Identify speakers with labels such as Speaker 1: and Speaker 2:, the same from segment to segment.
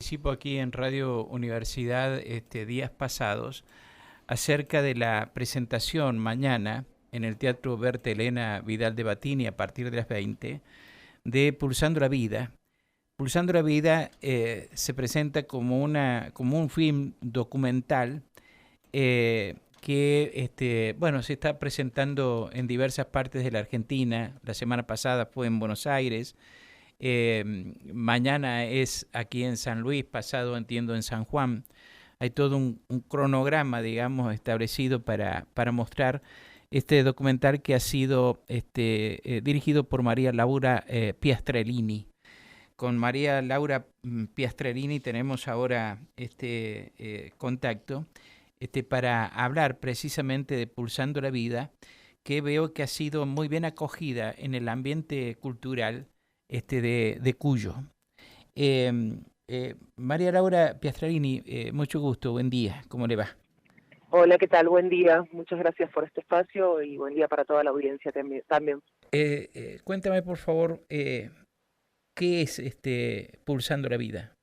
Speaker 1: participo aquí en Radio Universidad días pasados acerca de la presentación mañana en el Teatro Berta Elena Vidal de Batini a partir de las 20 de Pulsando la Vida. Pulsando la Vida se presenta como un film documental que se está presentando en diversas partes de la Argentina. La semana pasada fue en Buenos Aires. Mañana es aquí en San Luis, pasado entiendo en San Juan. Hay todo un cronograma, digamos, establecido para mostrar este documental que ha sido dirigido por María Laura Piastrellini. Con María Laura Piastrellini tenemos ahora contacto para hablar precisamente de Pulsando la Vida, que veo que ha sido muy bien acogida en el ambiente cultural de Cuyo. María Laura Piastrellini, mucho gusto, buen día, ¿cómo le va?
Speaker 2: Hola, ¿qué tal? Buen día, muchas gracias por este espacio y buen día para toda la audiencia también.
Speaker 1: Cuéntame, por favor, ¿qué es Pulsando la Vida?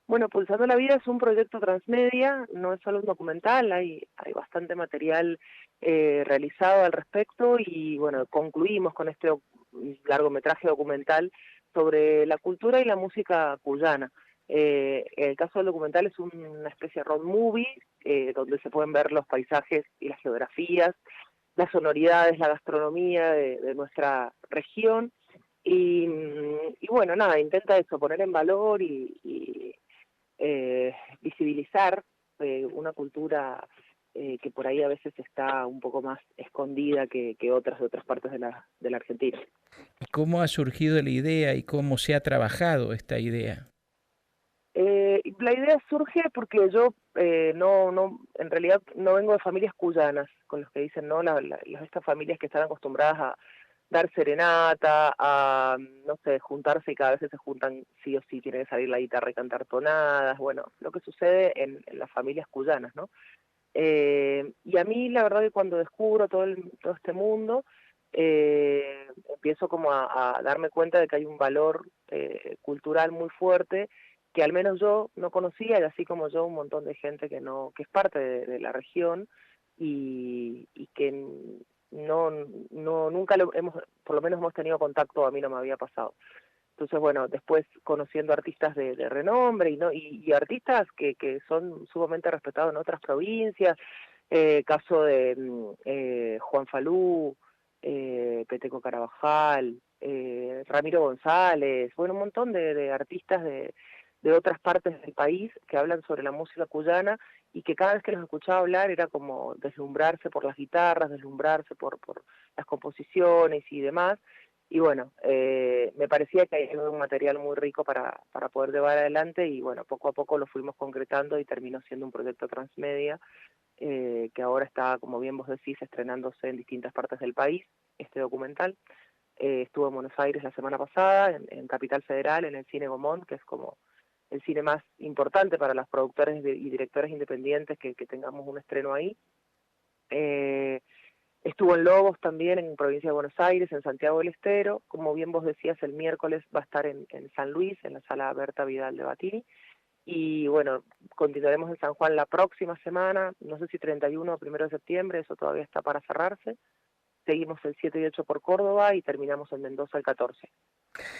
Speaker 2: Bueno, Pulsando la Vida es un proyecto transmedia, no es solo un documental, hay bastante material realizado al respecto y bueno, concluimos con este largometraje documental sobre la cultura y la música cuyana. El caso del documental es una especie de road movie donde se pueden ver los paisajes y las geografías, las sonoridades, la gastronomía de nuestra región y bueno, nada, intenta eso, poner en valor y visibilizar una cultura que por ahí a veces está un poco más escondida que otras de otras partes de la Argentina.
Speaker 1: ¿Cómo ha surgido la idea y cómo se ha trabajado esta idea?
Speaker 2: La idea surge porque yo en realidad no vengo de familias cuyanas, con los que dicen, ¿no? Estas familias que están acostumbradas a dar serenata, a, no sé, juntarse y cada vez se juntan sí o sí, tienen que salir la guitarra y cantar tonadas, bueno, lo que sucede en las familias cuyanas, ¿no? Y a mí la verdad que cuando descubro todo este mundo, empiezo como a darme cuenta de que hay un valor cultural muy fuerte que al menos yo no conocía, y así como yo un montón de gente que es parte de la región y que nunca por lo menos hemos tenido contacto, a mí no me había pasado. Entonces, bueno, después conociendo artistas de renombre y artistas que son sumamente respetados en otras provincias, caso de Juan Falú, Peteco Carabajal, Ramiro González, bueno, un montón de artistas de otras partes del país que hablan sobre la música cuyana y que cada vez que los escuchaba hablar era como deslumbrarse por las guitarras, deslumbrarse por las composiciones y demás. Y bueno, me parecía que hay un material muy rico para poder llevar adelante y bueno, poco a poco lo fuimos concretando y terminó siendo un proyecto transmedia que ahora está, como bien vos decís, estrenándose en distintas partes del país, este documental. Estuvo en Buenos Aires la semana pasada, en Capital Federal, en el Cine Gomón, que es como el cine más importante para los productores y directores independientes que tengamos un estreno ahí. Estuvo en Lobos también, en provincia de Buenos Aires, en Santiago del Estero. Como bien vos decías, el miércoles va a estar en San Luis, en la sala Berta Vidal de Batini. Y bueno, continuaremos en San Juan la próxima semana, no sé si 31 o 1 de septiembre, eso todavía está para cerrarse. Seguimos el 7 y 8 por Córdoba y terminamos en Mendoza el 14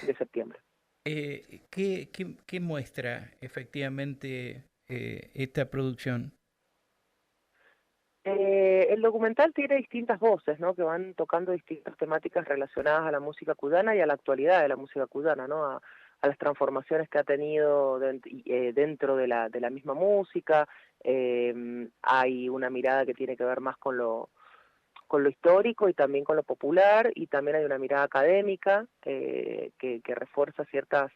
Speaker 2: de septiembre.
Speaker 1: ¿Qué muestra efectivamente esta producción?
Speaker 2: El documental tiene distintas voces, ¿no? Que van tocando distintas temáticas relacionadas a la música cuyana y a la actualidad de la música cuyana, ¿no? A las transformaciones que ha tenido dentro de la misma música. Hay una mirada que tiene que ver más con lo histórico y también con lo popular, y también hay una mirada académica que refuerza ciertos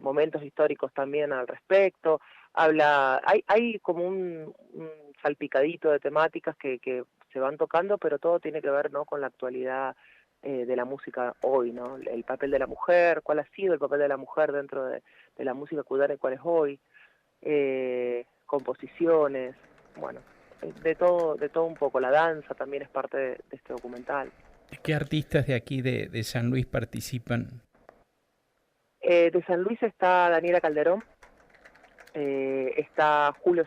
Speaker 2: momentos históricos también al respecto. Hay como un salpicadito de temáticas que se van tocando, pero todo tiene que ver, ¿no?, con la actualidad de la música hoy, ¿no? El papel de la mujer, cuál ha sido el papel de la mujer dentro de la música cubana y cuál es hoy, composiciones, bueno, de todo un poco. La danza también es parte de este documental.
Speaker 1: ¿Qué artistas de aquí de San Luis participan?
Speaker 2: De San Luis está Daniela Calderón, está Julio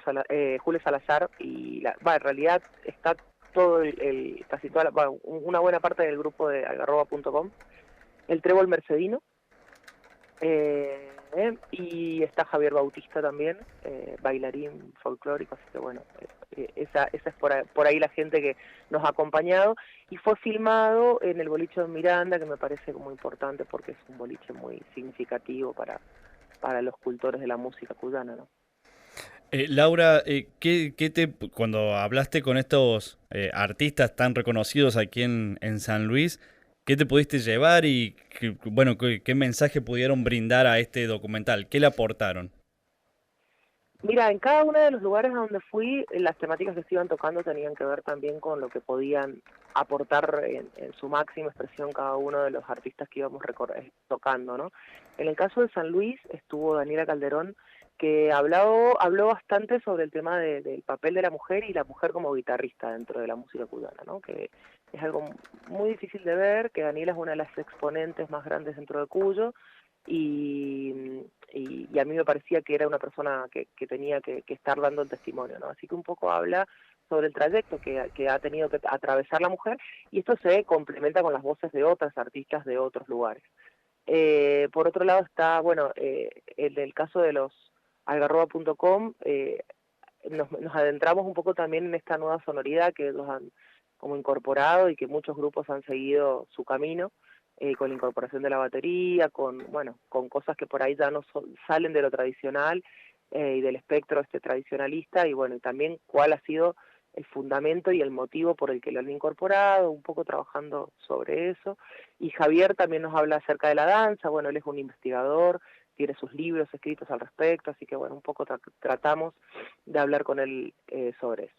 Speaker 2: Salazar y en realidad está todo casi toda una buena parte del grupo de algarroba.com, el Trébol Mercedino, y está Javier Bautista también, bailarín folclórico, así que bueno, esa es por ahí la gente que nos ha acompañado, y fue filmado en el boliche de Miranda, que me parece muy importante porque es un boliche muy significativo para los cultores de la música cuyana, ¿no?
Speaker 3: Laura, cuando hablaste con estos artistas tan reconocidos aquí en San Luis, ¿qué te pudiste llevar y bueno, qué mensaje pudieron brindar a este documental? ¿Qué le aportaron?
Speaker 2: Mira, en cada uno de los lugares a donde fui, las temáticas que se iban tocando tenían que ver también con lo que podían aportar en su máxima expresión cada uno de los artistas que íbamos tocando, ¿no? En el caso de San Luis estuvo Daniela Calderón, que habló bastante sobre el tema del papel de la mujer y la mujer como guitarrista dentro de la música cubana, ¿no? Que es algo muy difícil de ver, que Daniela es una de las exponentes más grandes dentro de Cuyo, y a mí me parecía que era una persona que tenía que estar dando el testimonio, ¿no? Así que un poco habla sobre el trayecto que ha tenido que atravesar la mujer, y esto se complementa con las voces de otras artistas de otros lugares. Por otro lado está, bueno, en el caso de los algarroba.com, nos adentramos un poco también en esta nueva sonoridad que ellos han como incorporado y que muchos grupos han seguido su camino, con la incorporación de la batería, con cosas que por ahí ya no salen de lo tradicional, y del espectro tradicionalista, y bueno, y también cuál ha sido el fundamento y el motivo por el que lo han incorporado, un poco trabajando sobre eso. Y Javier también nos habla acerca de la danza, bueno, él es un investigador, tiene sus libros escritos al respecto, así que bueno, un poco tratamos de hablar con él sobre eso.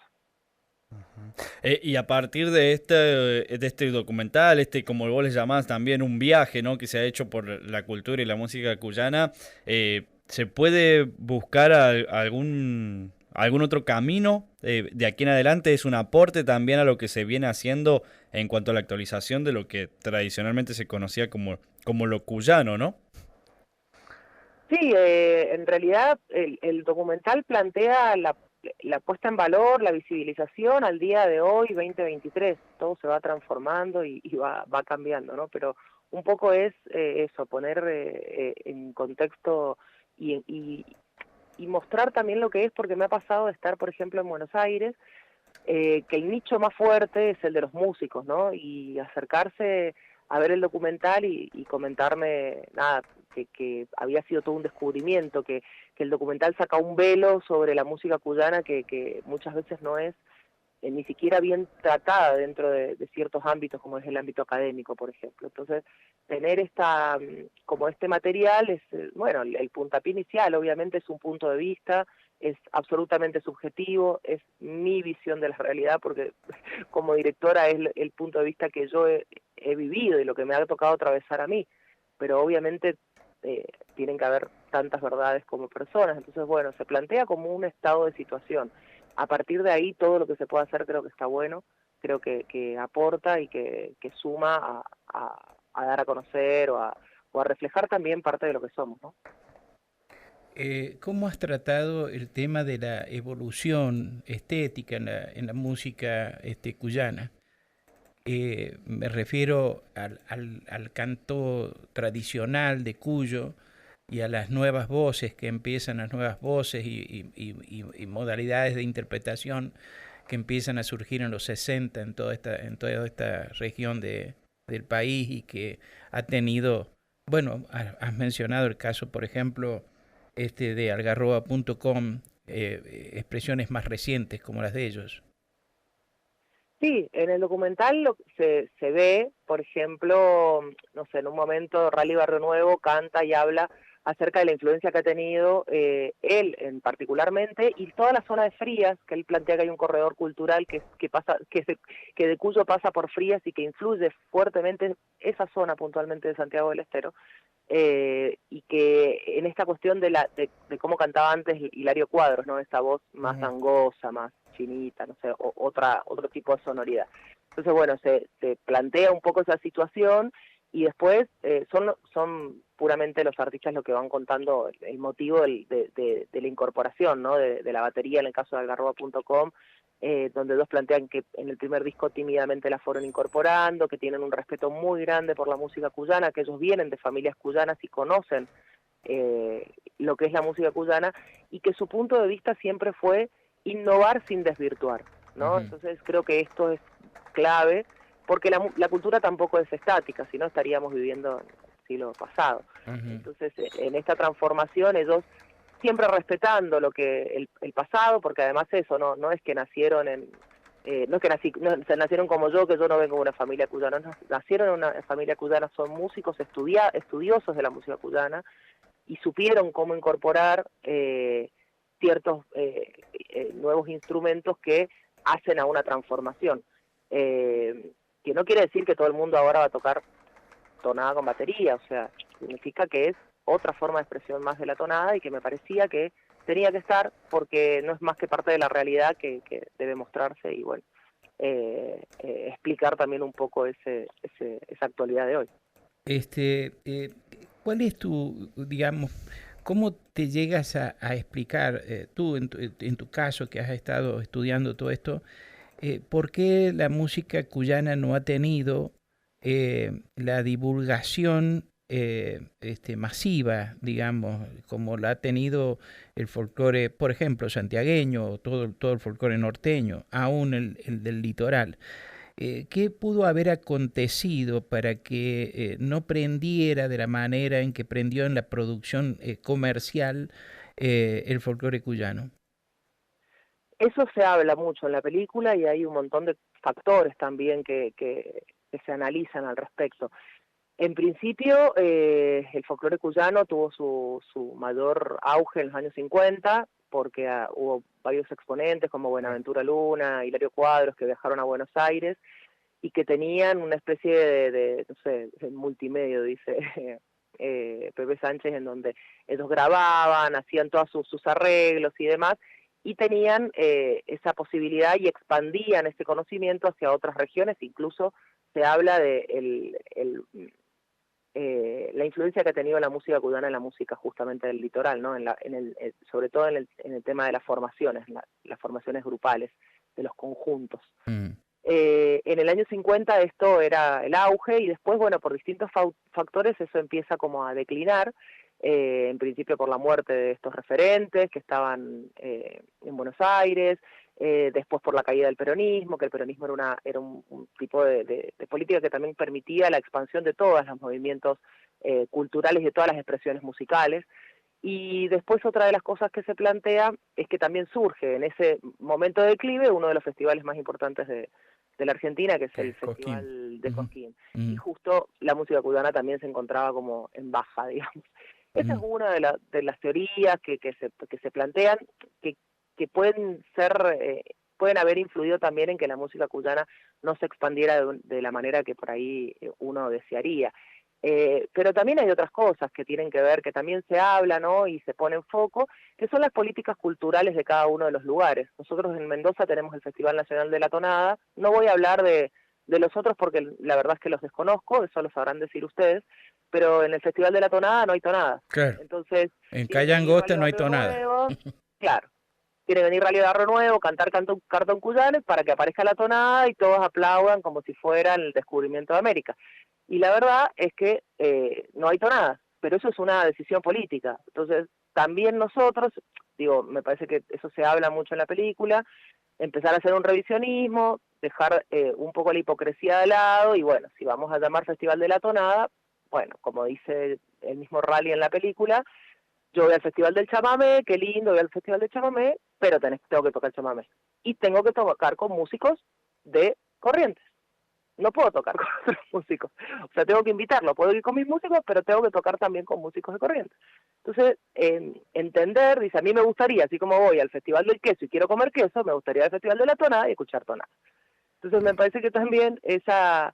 Speaker 3: Y a partir de este documental, como vos le llamás también un viaje, ¿no? Que se ha hecho por la cultura y la música cuyana, ¿se puede buscar algún otro camino de aquí en adelante? ¿Es un aporte también a lo que se viene haciendo en cuanto a la actualización de lo que tradicionalmente se conocía como lo cuyano, ¿no?
Speaker 2: Sí, en realidad el documental plantea la puesta en valor, la visibilización al día de hoy, 2023. Todo se va transformando y va cambiando, ¿no? Pero un poco es eso, poner en contexto y mostrar también lo que es, porque me ha pasado de estar, por ejemplo, en Buenos Aires, que el nicho más fuerte es el de los músicos, ¿no? Y acercarse a ver el documental y comentarme, nada, que había sido todo un descubrimiento, que el documental saca un velo sobre la música cuyana que muchas veces no es ni siquiera bien tratada dentro de ciertos ámbitos, como es el ámbito académico, por ejemplo. Entonces, tener como este material es, bueno, el puntapié inicial, obviamente es un punto de vista, es absolutamente subjetivo, es mi visión de la realidad, porque como directora es el punto de vista que yo he vivido y lo que me ha tocado atravesar a mí, pero obviamente tienen que haber tantas verdades como personas, entonces bueno, se plantea como un estado de situación. A partir de ahí todo lo que se puede hacer creo que está bueno, creo que aporta y que suma a dar a conocer o a reflejar también parte de lo que somos, ¿no?
Speaker 1: ¿Cómo has tratado el tema de la evolución estética en la música cuyana? Me refiero al canto tradicional de Cuyo y a las nuevas voces que empiezan, las nuevas voces y modalidades de interpretación que empiezan a surgir en los 60 en toda esta región del país y que ha tenido, bueno, has mencionado el caso, por ejemplo, de algarroba.com, expresiones más recientes como las de ellos.
Speaker 2: Sí, en el documental se ve, por ejemplo, no sé, en un momento Rally Barrio Nuevo canta y habla acerca de la influencia que ha tenido él en particularmente y toda la zona de Frías, que él plantea que hay un corredor cultural que de Cuyo pasa por Frías y que influye fuertemente esa zona puntualmente de Santiago del Estero, y que en esta cuestión de cómo cantaba antes Hilario Cuadros, ¿no? Esa voz más angosa, más chinita, no sé, otro tipo de sonoridad. Entonces, bueno, se plantea un poco esa situación y después son puramente los artistas lo que van contando el motivo de la incorporación, ¿no? De la batería, en el caso de algarroba.com, donde ellos plantean que en el primer disco tímidamente la fueron incorporando, que tienen un respeto muy grande por la música cuyana, que ellos vienen de familias cuyanas y conocen lo que es la música cuyana, y que su punto de vista siempre fue innovar sin desvirtuar, ¿no? Entonces creo que esto es clave, porque la cultura tampoco es estática, si no estaríamos viviendo en el siglo pasado. Entonces, en esta transformación ellos siempre respetando lo que el pasado, porque además eso no es que nacieron no es que se nacieron como yo, que yo no vengo de una familia cuyana, no, nacieron en una familia cuyana, son músicos estudiosos de la música cuyana, y supieron cómo incorporar ciertos nuevos instrumentos que hacen a una transformación. Que no quiere decir que todo el mundo ahora va a tocar tonada con batería, o sea, significa que es otra forma de expresión más de la tonada, y que me parecía que tenía que estar porque no es más que parte de la realidad que debe mostrarse, y bueno, explicar también un poco esa actualidad de hoy.
Speaker 1: ¿Cuál es digamos, cómo te llegas a explicar, tú en tu caso que has estado estudiando todo esto, por qué la música cuyana no ha tenido la divulgación masiva, digamos, como la ha tenido el folclore, por ejemplo, santiagueño, o todo el folclore norteño, aún el del litoral? ¿Qué pudo haber acontecido para que no prendiera de la manera en que prendió en la producción comercial el folclore cuyano?
Speaker 2: Eso se habla mucho en la película, y hay un montón de factores también que se analizan al respecto. En principio, el folclore cuyano tuvo su mayor auge en los años 50, porque hubo varios exponentes como Buenaventura Luna, Hilario Cuadros, que viajaron a Buenos Aires y que tenían una especie de no sé, de multimedio, dice Pepe Sánchez, en donde ellos grababan, hacían todos sus arreglos y demás, y tenían esa posibilidad y expandían ese conocimiento hacia otras regiones. Incluso se habla de la influencia que ha tenido la música cuyana en la música justamente del litoral, ¿no? Sobre todo en el tema de las formaciones, las formaciones grupales, de los conjuntos. En el año 50 esto era el auge, y después, bueno, por distintos factores eso empieza como a declinar, en principio por la muerte de estos referentes que estaban en Buenos Aires, después por la caída del peronismo, que el peronismo era un tipo de política que también permitía la expansión de todos los movimientos culturales y de todas las expresiones musicales. Y después otra de las cosas que se plantea es que también surge en ese momento de declive uno de los festivales más importantes de la Argentina, que es el Festival de Cosquín. Y justo la música cuyana también se encontraba como en baja, digamos. Esa es una de las teorías que se plantean, que pueden haber influido también en que la música cuyana no se expandiera de la manera que por ahí uno desearía. Pero también hay otras cosas que tienen que ver, que también se habla, ¿no? Y se pone en foco, que son las políticas culturales de cada uno de los lugares. Nosotros en Mendoza tenemos el Festival Nacional de la Tonada. No voy a hablar de los otros porque la verdad es que los desconozco, eso lo sabrán decir ustedes, pero en el Festival de la Tonada no hay tonada.
Speaker 1: Claro.
Speaker 2: Entonces,
Speaker 1: en Calle Angosta no hay tonada.
Speaker 2: Nuevo, claro. Tiene que venir Rally Barro Nuevo, cantar cartón cuyano para que aparezca la tonada y todos aplaudan como si fuera el descubrimiento de América. Y la verdad es que no hay tonadas, pero eso es una decisión política. Entonces, también nosotros, me parece que eso se habla mucho en la película, empezar a hacer un revisionismo, dejar un poco la hipocresía de lado, y bueno, si vamos a llamar Festival de la Tonada, bueno, como dice el mismo Rally en la película, yo voy al Festival del Chamamé, qué lindo, voy al Festival del Chamamé, pero tengo que tocar chamamé. Y tengo que tocar con músicos de Corrientes. No puedo tocar con otros músicos. O sea, tengo que invitarlo. Puedo ir con mis músicos, pero tengo que tocar también con músicos de Corrientes. Entonces, entender, dice, a mí me gustaría, así como voy al Festival del Queso y quiero comer queso, me gustaría ir al Festival de la Tonada y escuchar tonada. Entonces, me parece que también esa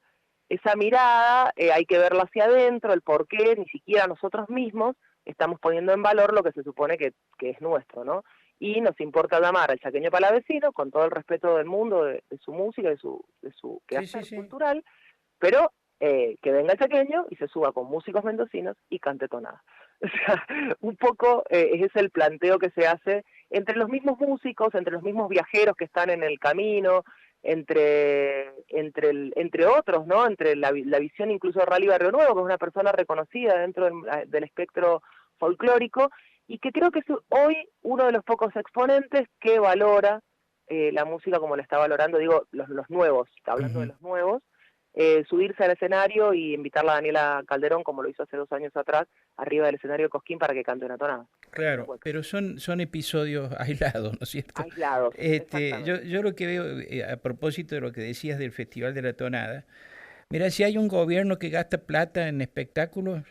Speaker 2: mirada hay que verla hacia adentro, el por qué ni siquiera nosotros mismos estamos poniendo en valor lo que se supone que es nuestro, ¿no? Y nos importa llamar al chaqueño palavecino con todo el respeto del mundo de su música, de su quehacer cultural, pero que venga el chaqueño y se suba con músicos mendocinos y cante tonada. O sea, un poco ese es el planteo que se hace entre los mismos músicos, entre los mismos viajeros que están en el camino, entre otros, ¿no? Entre la visión incluso de Rally Barrio Nuevo, que es una persona reconocida dentro del espectro folclórico, y que creo que es hoy uno de los pocos exponentes que valora la música como la está valorando, digo, los nuevos, hablando de los nuevos, subirse al escenario y invitarla a Daniela Calderón, como lo hizo hace 2 años atrás, arriba del escenario de Cosquín para que cante una tonada.
Speaker 1: Claro, pero son episodios aislados, ¿no es cierto?
Speaker 2: Aislados.
Speaker 1: Yo lo que veo, a propósito de lo que decías del Festival de la Tonada, mira, si hay un gobierno que gasta plata en espectáculos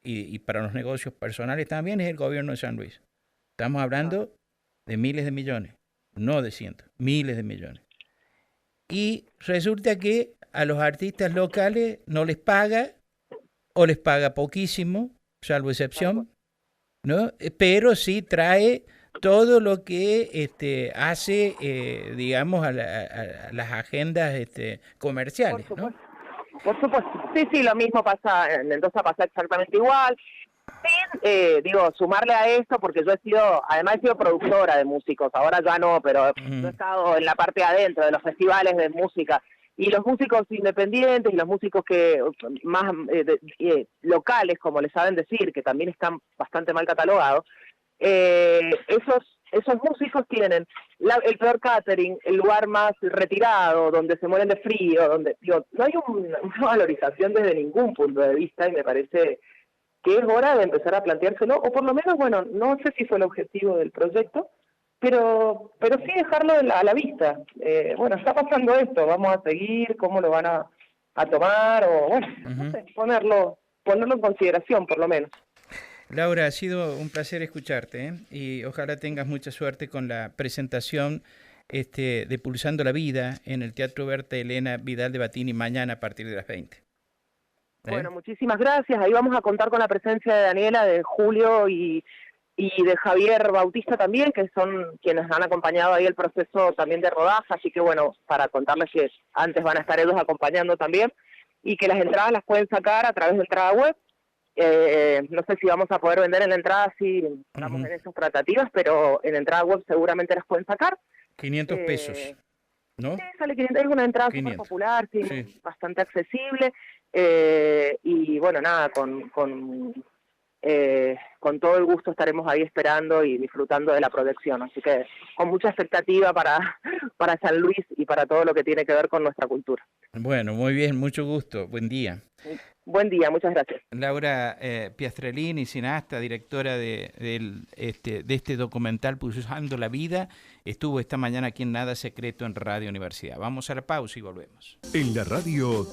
Speaker 1: y para los negocios personales también, es el gobierno de San Luis. Estamos hablando de miles de millones, no de cientos, miles de millones. Y resulta que a los artistas locales no les paga o les paga poquísimo, salvo excepción, ¿no? Pero sí trae todo lo que hace, digamos, a las agendas comerciales, ¿no?
Speaker 2: Por supuesto. Sí, lo mismo pasa, en Mendoza pasa exactamente igual. Digo, sumarle a esto, porque yo además he sido productora de músicos, ahora ya no, pero yo he estado en la parte de adentro de los festivales de música, y los músicos independientes y los músicos que más locales, como les saben decir, que también están bastante mal catalogados, esos músicos tienen el peor catering, el lugar más retirado, donde se mueren de frío, donde no hay una valorización desde ningún punto de vista, y me parece que es hora de empezar a planteárselo, o por lo menos, bueno, no sé si fue el objetivo del proyecto, pero sí dejarlo a la vista. Bueno, está pasando esto, vamos a seguir, cómo lo van a tomar, o bueno, no sé, ponerlo en consideración, por lo menos.
Speaker 1: Laura, ha sido un placer escucharte, ¿eh? Y ojalá tengas mucha suerte con la presentación de Pulsando la Vida en el Teatro Berta Elena Vidal de Batini mañana a partir de las 20.
Speaker 2: Bueno, muchísimas gracias. Ahí vamos a contar con la presencia de Daniela, de Julio y de Javier Bautista también, que son quienes han acompañado ahí el proceso también de rodaje, así que bueno, para contarles que antes van a estar ellos acompañando también, y que las entradas las pueden sacar a través de entrada web. No sé si vamos a poder vender en la entrada si estamos en esas tratativas, pero en entrada web seguramente las pueden sacar.
Speaker 1: 500 pesos, ¿no?
Speaker 2: Sí, sale 500, es una entrada súper popular, sí, bastante accesible, y bueno, nada, con todo el gusto estaremos ahí esperando y disfrutando de la proyección, así que con mucha expectativa para San Luis y para todo lo que tiene que ver con nuestra cultura.
Speaker 1: Bueno, muy bien, mucho gusto, buen día.
Speaker 2: Buen día, muchas gracias.
Speaker 1: Laura Piastrellini, cineasta, directora de este documental Pulsando la Vida, estuvo esta mañana aquí en Nada Secreto en Radio Universidad. Vamos a la pausa y volvemos.
Speaker 4: En la radio